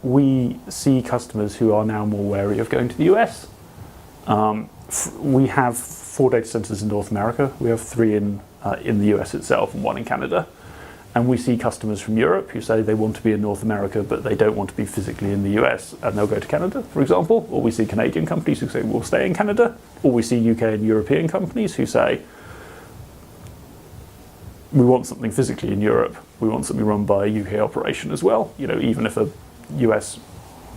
we see customers who are now more wary of going to the US. We have 4 data centers in North America. We have 3 in the US itself and 1 in Canada. And we see customers from Europe who say they want to be in North America, but they don't want to be physically in the US, and they'll go to Canada, for example. Or we see Canadian companies who say we'll stay in Canada. Or we see UK and European companies who say we want something physically in Europe. We want something run by a UK operation as well. Even if a US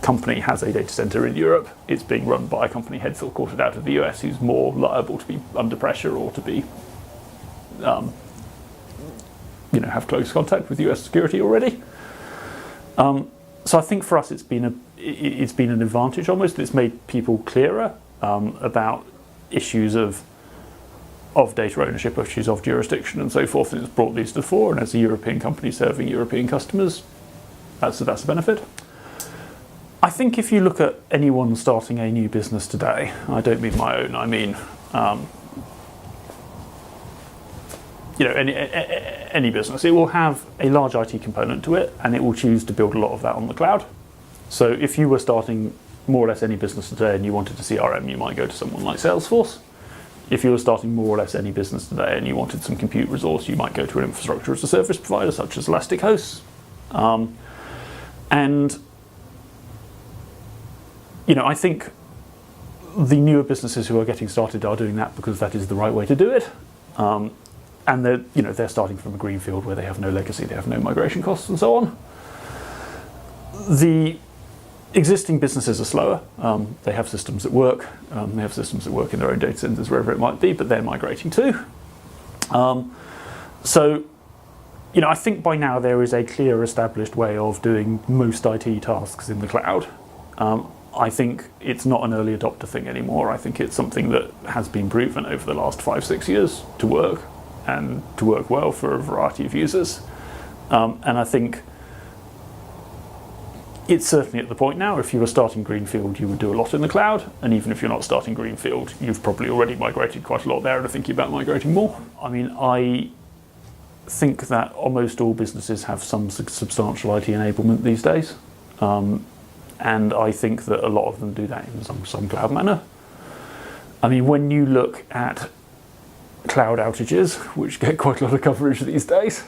company has a data center in Europe, it's being run by a company headquartered out of the US who's more liable to be under pressure or to be have close contact with US security already. So I think for us it's been an advantage almost. It's made people clearer about issues of data ownership, issues of jurisdiction and so forth, and it's brought these to the fore. And as a European company serving European customers, that's a benefit. I think if you look at anyone starting a new business today, I don't mean my own, I mean any business, it will have a large IT component to it, and it will choose to build a lot of that on the cloud. So if you were starting more or less any business today and you wanted to CRM, you might go to someone like Salesforce. If you were starting more or less any business today and you wanted some compute resource, you might go to an infrastructure as a service provider such as Elastic Hosts. And I think the newer businesses who are getting started are doing that because that is the right way to do it. And they're starting from a greenfield where they have no legacy, they have no migration costs and so on. The existing businesses are slower. They have systems that work. They have systems that work in their own data centers, wherever it might be, but they're migrating too. So I think by now there is a clear established way of doing most IT tasks in the cloud. I think it's not an early adopter thing anymore. I think it's something that has been proven over the last 5-6 years to work, and to work well for a variety of users. And I think it's certainly at the point now, if you were starting greenfield, you would do a lot in the cloud. And even if you're not starting greenfield, you've probably already migrated quite a lot there and are thinking about migrating more. I mean, I think that almost all businesses have some substantial IT enablement these days. And I think that a lot of them do that in some cloud manner. I mean, when you look at cloud outages, which get quite a lot of coverage these days,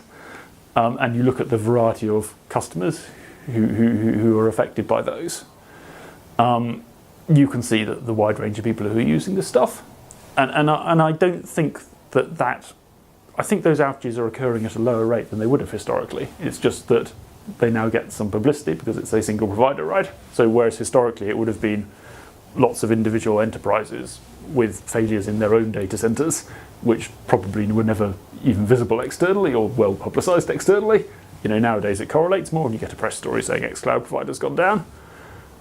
and you look at the variety of customers who are affected by those, you can see that the wide range of people who are using this stuff. And I don't think that I think those outages are occurring at a lower rate than they would have historically. It's just that they now get some publicity because it's a single provider, right? So whereas historically it would have been lots of individual enterprises with failures in their own data centers, which probably were never even visible externally or well publicized externally. Nowadays it correlates more and you get a press story saying X cloud provider's gone down.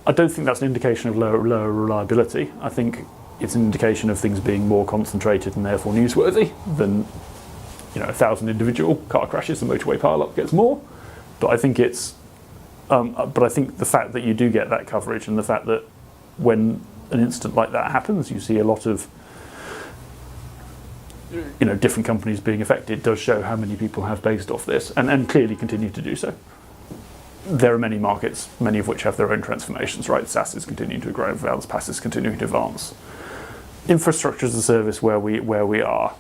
I don't think that's an indication of lower reliability. I think it's an indication of things being more concentrated and therefore newsworthy than 1,000 individual car crashes. The motorway pile-up gets more. But I think I think the fact that you do get that coverage, and the fact that when an incident like that happens, you see a lot of different companies being affected, does show how many people have based off this, and clearly continue to do so. There are many markets, many of which have their own transformations, right? SaaS is continuing to grow, PaaS is continuing to advance. Infrastructure as a service where we are,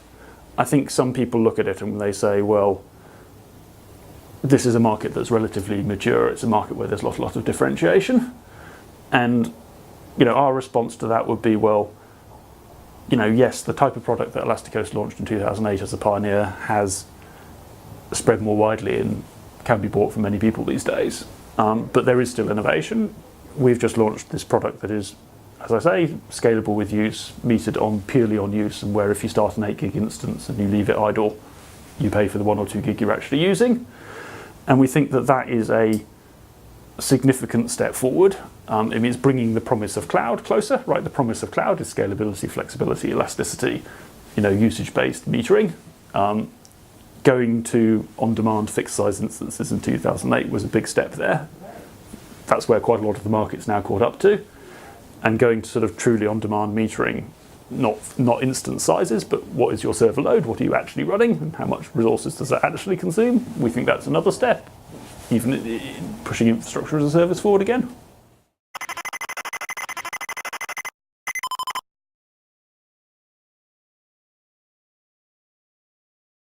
I think some people look at it and they say, well, this is a market that's relatively mature. It's a market where there's a lot of differentiation. And our response to that would be, well, yes, the type of product that Elastic Host launched in 2008 as a pioneer has spread more widely and can be bought from many people these days. But there is still innovation. We've just launched this product that is, as I say, scalable with use, metered on purely on use, and where if you start an 8 gig instance and you leave it idle, you pay for the 1 or 2 gig you're actually using. And we think that that is a significant step forward. It means bringing the promise of cloud closer, right? The promise of cloud is scalability, flexibility, elasticity, usage-based metering. Going to on-demand fixed size instances in 2008 was a big step there. That's where quite a lot of the market's now caught up to. And going to sort of truly on-demand metering, not instance sizes, but what is your server load? What are you actually running? And how much resources does that actually consume? We think that's another step. even pushing infrastructure as a service forward again.